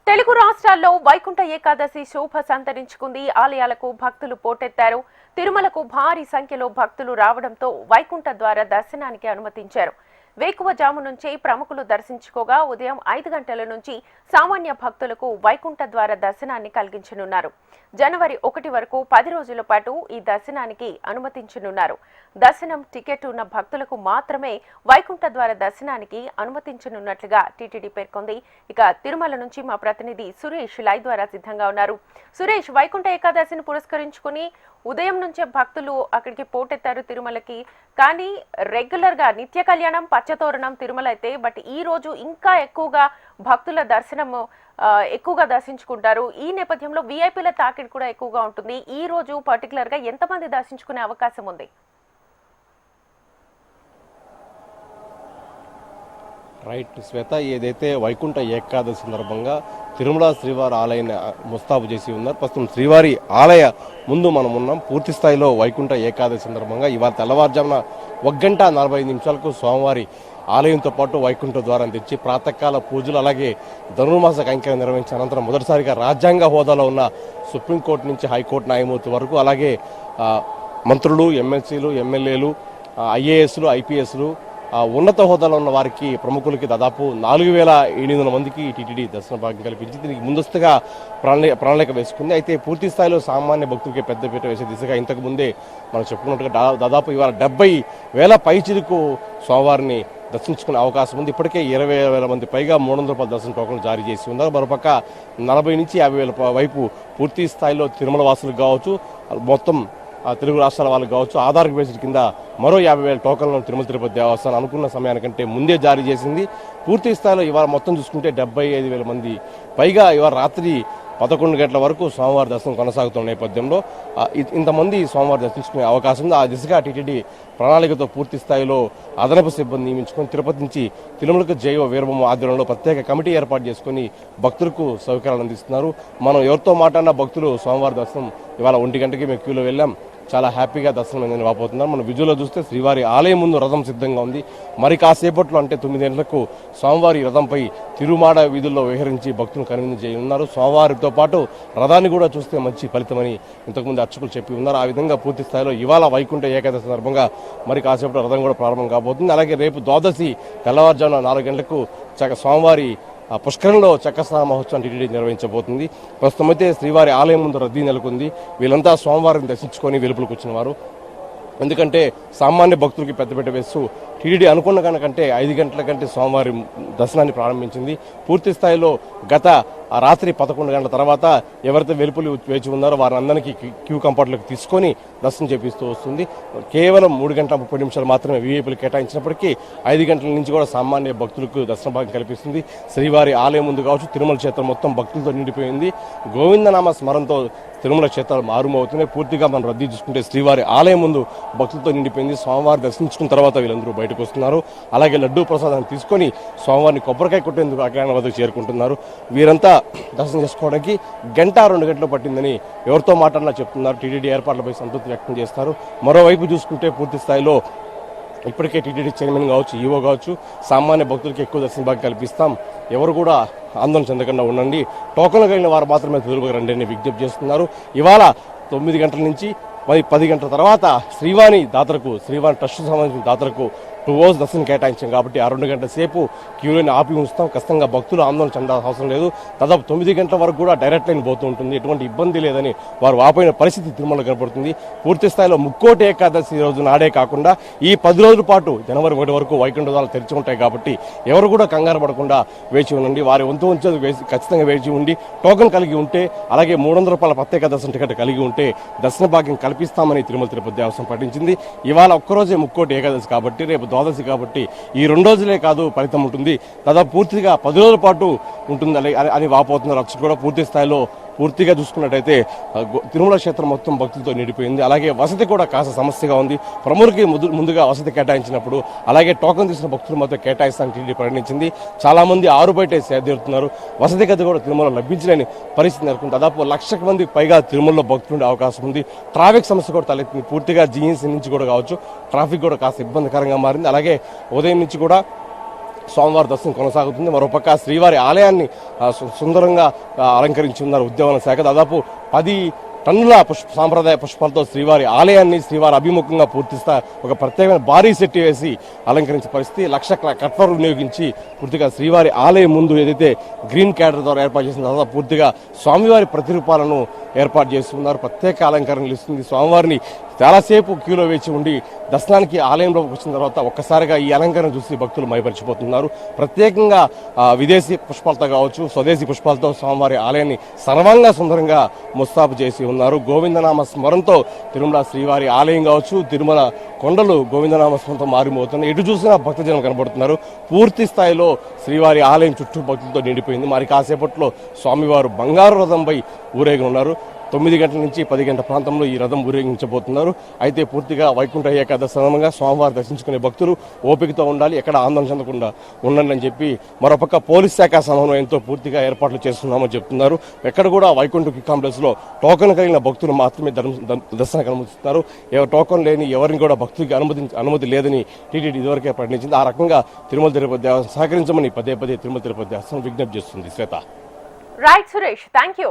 తెలుగు రాష్ట్రాల్లో వైకుంఠ ఏకాదశి శోభ సంతరించుకుంది. ఆలయాలకు భక్తులు పోటెత్తారు. తిరుమలకు భారీ సంఖ్యలో భక్తులు రావడంతో వైకుంఠ ద్వార దర్శనానికి అనుమతించారు. వేకువజాము నుంచి ప్రముఖులు దర్శించుకోగా ఉదయం 5 గంటల నుంచి సామాన్య భక్తులకు వైకుంఠ ద్వార దర్శనాన్ని కలిగించనున్నారు. జనవరి 1 వరకు 10 రోజుల పాటు ఈ దర్శనానికి అనుమతించనున్నారు. దర్శనం టికెట్ ఉన్న భక్తులకు మాత్రమే వైకుంఠ ద్వార దర్శనానికి అనుమతించనున్నట్లుగా టీటీడీ పేర్కొంది. ఇక తిరుమల నుంచి మా ప్రతినిధి సురేష్ లైవ్ ద్వారా సిద్ధంగా ఉన్నారు. సురేష్, వైకుంఠ ఏకాదశిని పురస్కరించుకుని ఉదయం నుంచే భక్తులు అక్కడికి పోటెత్తారు తిరుమలకి. కానీ రెగ్యులర్ గా నిత్య కళ్యాణం పచ్చతోరణం తిరుమల అయితే, బట్ ఈ రోజు ఇంకా ఎక్కువగా భక్తుల దర్శనం ఎక్కువగా దర్శించుకుంటారు. ఈ నేపథ్యంలో విఐపీల తాకిడి కూడా ఎక్కువగా ఉంటుంది. ఈ రోజు పర్టికులర్ గా ఎంతమంది దర్శించుకునే అవకాశం ఉంది? రైట్ శ్వేత, ఏదైతే వైకుంఠ ఏకాదశి సందర్భంగా తిరుమల శ్రీవారి ఆలయాన్ని ముస్తాబు చేసి ఉన్నారు. ప్రస్తుతం శ్రీవారి ఆలయ ముందు మనం ఉన్నాం. పూర్తి స్థాయిలో వైకుంఠ ఏకాదశి సందర్భంగా ఇవాళ తెల్లవారుజామున 1:45 స్వామివారి ఆలయంతో పాటు వైకుంఠ ద్వారం తెచ్చి ప్రాతకాల పూజలు అలాగే ధనుర్మాస కైంకర్యం నిర్వహించిన అనంతరం మొదటిసారిగా రాజ్యాంగ హోదాలో ఉన్న సుప్రీంకోర్టు నుంచి హైకోర్టు న్యాయమూర్తి వరకు అలాగే మంత్రులు, ఎమ్మెల్సీలు, ఎమ్మెల్యేలు, ఐఏఎస్లు, ఐపీఎస్లు, ఉన్నత హోదాలో ఉన్న వారికి ప్రముఖులకి దాదాపు 4,800 మందికి టీటీడీ దర్శన భాగ్యం కల్పించి దీనికి ముందస్తుగా ప్రణాళిక వేసుకుంది. అయితే పూర్తి స్థాయిలో సామాన్య భక్తులకి పెద్దపీట వేసే దిశగా ఇంతకు ముందే మనం చెప్పుకున్నట్టుగా దాదాపు ఇవాళ 70,000 పైచిలకు స్వామివారిని దర్శించుకునే అవకాశం ఉంది. ఇప్పటికే 20,000 మంది పైగా 300 రూపాయల దర్శన టోకన్లు జారీ చేసి ఉన్నారు. మరోపక్క 40,000 నుంచి 50,000 వైపు పూర్తి స్థాయిలో తిరుమల వాసులకు కావచ్చు, మొత్తం తెలుగు రాష్ట్రాల వాళ్ళకి కావచ్చు, ఆధార్ బేస్డ్ కింద మరో 50,000 టోకన్లను తిరుమల తిరుపతి దేవస్థానం అనుకున్న సమయానికంటే ముందే జారీ చేసింది. పూర్తి స్థాయిలో ఇవాళ మొత్తం చూసుకుంటే 75,000 మంది పైగా ఇవాళ రాత్రి 11 గంటల వరకు స్వామివారి దర్శనం కొనసాగుతున్న నేపథ్యంలో ఇంతమంది స్వామివారి దర్శించుకునే అవకాశం ఉంది. ఆ దిశగా టీటీడీ ప్రణాళికతో పూర్తి స్థాయిలో అదనపు సిబ్బంది నియమించుకొని తిరుపతి నుంచి తిరుమలకు జైవ వీరభూమ ఆధ్వర్యంలో ప్రత్యేక కమిటీ ఏర్పాటు చేసుకుని భక్తులకు సౌకర్యాలు అందిస్తున్నారు. మనం ఎవరితో మాట్లాడినా భక్తులు స్వామివారి దర్శనం ఇవాళ 1 గంటకి మేము క్యూలో వెళ్ళాం, చాలా హ్యాపీగా దర్శనం అయిందని వాపోతున్నారు. మనం విజువల్లో చూస్తే శ్రీవారి ఆలయం ముందు రథం సిద్ధంగా ఉంది. మరి కాసేపట్లో అంటే 9 గంటలకు స్వామివారి రథంపై తిరుమాడ వీధుల్లో విహరించి భక్తులను కనువిందు చేయనున్నారు. స్వామివారితో పాటు రథాన్ని కూడా చూస్తే మంచి ఫలితమని ఇంతకుముందు అర్చకులు చెప్పి ఉన్నారు. ఆ విధంగా పూర్తి స్థాయిలో ఇవాళ వైకుంఠ ఏకాదశి సందర్భంగా మరి కాసేపట్లో రథం కూడా ప్రారంభం కాబోతుంది. అలాగే రేపు ద్వాదశి తెల్లవారుజామున 4 గంటలకు స్వామివారి పుష్కరంలో చక్రస్నాన మహోత్సవం టీటీడీ నిర్వహించబోతుంది. ప్రస్తుతం అయితే శ్రీవారి ఆలయం ముందు రద్దీ నెలకొంది. వీళ్ళంతా స్వామివారిని దర్శించుకొని వెలుపులకు వచ్చిన వారు. ఎందుకంటే సామాన్య భక్తులకి పెద్దపీట వేస్తూ టీటీడీ అనుకున్న కనుకంటే 5 గంటల కంటే స్వామివారి దర్శనాన్ని ప్రారంభించింది. పూర్తి స్థాయిలో గత రాత్రి 11 గంటల తర్వాత ఎవరైతే వెలుపులు వేచి ఉన్నారో వారిని అందరికీ క్యూ కంపార్ట్లకు తీసుకొని దర్శనం చేపిస్తూ వస్తుంది. కేవలం 3 గంటల 30 నిమిషాలు మాత్రమే వీఐపీలు కేటాయించినప్పటికీ 5 గంటల నుంచి కూడా సామాన్య భక్తులకు దర్శన భాగ్యం కల్పిస్తుంది. శ్రీవారి ఆలయం ముందు కావచ్చు, తిరుమల క్షేత్రం మొత్తం భక్తులతో నిండిపోయింది. గోవిందనామ స్మరణతో తిరుమల క్షేత్రాలు మారుమవుతున్నాయి. పూర్తిగా మనం రద్దీ చూసుకుంటే శ్రీవారి ఆలయం ముందు భక్తులతో నిండిపోయింది. స్వామివారి దర్శించుకున్న తర్వాత వీళ్ళందరూ బయటకు వస్తున్నారు. అలాగే లడ్డూ ప్రసాదాన్ని తీసుకొని స్వామివారిని కొబ్బరికాయ కొట్టేందుకు అజ్ఞాన వద్దకు చేరుకుంటున్నారు. వీరంతా దర్శనం చేసుకోవడానికి 1-2 గంటలు పట్టిందని ఎవరితో మాట్లాడినా చెప్తున్నారు. టీటీడీ ఏర్పాట్లపై సంతృప్తి వ్యక్తం చేస్తారు. మరోవైపు చూసుకుంటే పూర్తి స్థాయిలో ఇప్పటికే టీటీడీ చైర్మన్ కావచ్చు, ఈవో కావచ్చు, సామాన్య భక్తులకి ఎక్కువ దర్శన భాగ్యం కల్పిస్తాం, ఎవరు కూడా ఆందోళన చెందకుండా ఉండండి, టోకన్లు కలిగిన వారు మాత్రమే తిరుమలకు రండి అని విజ్ఞప్తి చేస్తున్నారు. ఇవాళ 9 గంటల నుంచి 10 గంటల తర్వాత శ్రీవాణి ట్రస్ట్ సంబంధించిన దాతలకు 2 hours దర్శనం కేటాయించాం కాబట్టి ఆ 2 గంటల సేపు క్యూలోని ఆపి ఉంచుతాం. ఖచ్చితంగా భక్తులు ఆందోళన చెందాల్సిన అవసరం లేదు. దాదాపు 9 గంటల వరకు కూడా డైరెక్ట్ లైన్ పోతూ ఉంటుంది. ఎటువంటి ఇబ్బంది లేదని వారు వాపోయిన పరిస్థితి తిరుమల కనపడుతుంది. పూర్తి స్థాయిలో ముక్కోటి ఏకాదశి రోజు నాడే కాకుండా ఈ 10 రోజుల పాటు జనవరి 1 వరకు వైకుంఠ ద్వారాలు తెరిచి ఉంటాయి కాబట్టి ఎవరు కూడా కంగారు పడకుండా వేచి ఉండండి. వారి వంతు ఖచ్చితంగా వేచి ఉండి టోకెన్ కలిగి ఉంటే, అలాగే 300 రూపాయల ప్రత్యేక దర్శన టికెట్ కలిగి ఉంటే దర్శన భాగ్యం కల్పిస్తామని తిరుమల తిరుపతి దేవస్థానం ప్రకటించింది. ఇవాళ ఒక్కరోజే ముక్కోటి ఏకాదశి కాబట్టి రేపు ద్వాదశి కాబట్టి ఈ 2 రోజులే కాదు ఫలితం ఉంటుంది, దాదాపు పూర్తిగా 10 రోజుల పాటు ఉంటుంది అని వాపోతున్నారు. అర్చకులు కూడా పూర్తి స్థాయిలో పూర్తిగా చూసుకున్నట్టయితే తిరుమల క్షేత్రం మొత్తం భక్తులతో నిండిపోయింది. అలాగే వసతి కూడా కాస్త సమస్యగా ఉంది. ప్రముఖులకి ముందుగా వసతి కేటాయించినప్పుడు అలాగే టోకన్ తీసిన భక్తులు మొత్తం కేటాయిస్తానని టీటీడీ ప్రకటించింది. చాలా మంది ఆరు బయట సేదీరుతున్నారు. వసతి గది కూడా తిరుమల లభించలేని పరిస్థితి నెలకొంది. దాదాపు 1,00,000 మంది పైగా తిరుమలలో భక్తులు ఉండే అవకాశం ఉంది. ట్రాఫిక్ సమస్య కూడా తలెత్తింది. పూర్తిగా జీఎన్సీ నుంచి కూడా కావచ్చు ట్రాఫిక్ కూడా కాస్త ఇబ్బందికరంగా మారింది. అలాగే ఉదయం నుంచి కూడా స్వామివారి దర్శనం కొనసాగుతుంది. మరోపక్క శ్రీవారి ఆలయాన్ని సుందరంగా అలంకరించి ఉన్నారు ఉద్యానవన శాఖ. దాదాపు 10 టన్నుల సాంప్రదాయ పుష్పాలతో శ్రీవారి ఆలయాన్ని శ్రీవారి అభిముఖంగా పూర్తిస్తా ఒక ప్రత్యేకమైన భారీ సెట్ వేసి అలంకరించే పరిస్థితి. 1,00,000 కట్వర్ వినియోగించి పూర్తిగా శ్రీవారి ఆలయం ముందు ఏదైతే గ్రీన్ క్యాడర్ ద్వారా ఏర్పాటు చేసిన తర్వాత పూర్తిగా స్వామివారి ప్రతిరూపాలను ఏర్పాటు చేస్తున్నారు. ప్రత్యేక అలంకరణలు ఇస్తుంది. స్వామివారిని చాలాసేపు క్యూలో వేచి ఉండి దర్శనానికి ఆలయంలోకి వచ్చిన తర్వాత ఒక్కసారిగా ఈ అలంకరణ చూసి భక్తులు మైమరిచిపోతున్నారు. ప్రత్యేకంగా విదేశీ పుష్పాలతో కావచ్చు, స్వదేశీ పుష్పాలతో స్వామివారి ఆలయాన్ని సర్వంగా సుందరంగా ముస్తాబు చేసి ఉన్నారు. గోవిందనామ స్మరణతో తిరుమల శ్రీవారి ఆలయం కావచ్చు, తిరుమల కొండలు గోవిందనామ స్మరణతో మారిపోతున్నాయి. ఎటు చూసినా భక్తజనం కనబడుతున్నారు. పూర్తి స్థాయిలో శ్రీవారి ఆలయం చుట్టూ భక్తులతో నిండిపోయింది. మరి కాసేపట్లో స్వామివారు బంగారు రథంపై ఊరేగనున్నారు. 9 గంటల నుంచి 10 గంటల ప్రాంతంలో ఈ రథం ఊరేగించబోతున్నారు. అయితే పూర్తిగా వైకుంఠ ఏకాదశి సందర్భంగా స్వామివారి దర్శించుకునే భక్తులు ఓపికతో ఉండాలి, ఎక్కడ ఆందోళన చెందకుండా ఉండండి అని చెప్పి మరోపక్క పోలీస్ శాఖ సమన్వయంతో పూర్తిగా ఏర్పాట్లు చేస్తున్నామని చెప్తున్నారు. ఎక్కడ కూడా వైకుంఠ కాంప్లెక్స్ లో టోకెన్ కలిగిన భక్తులు మాత్రమే దర్శనానికి అనుమతిస్తున్నారు. టోకెన్ లేని ఎవరిని కూడా భక్తులకి అనుమతి లేదని టీటీడీ ఇదివరకే ప్రకటించింది. ఆ రకంగా తిరుమల తిరుపతి దేవస్థానం సహకరించమని పదే తిరుమల తిరుపతి దేవస్థానం విజ్ఞప్తి చేస్తుంది. Shweta. Right Suresh, thank you.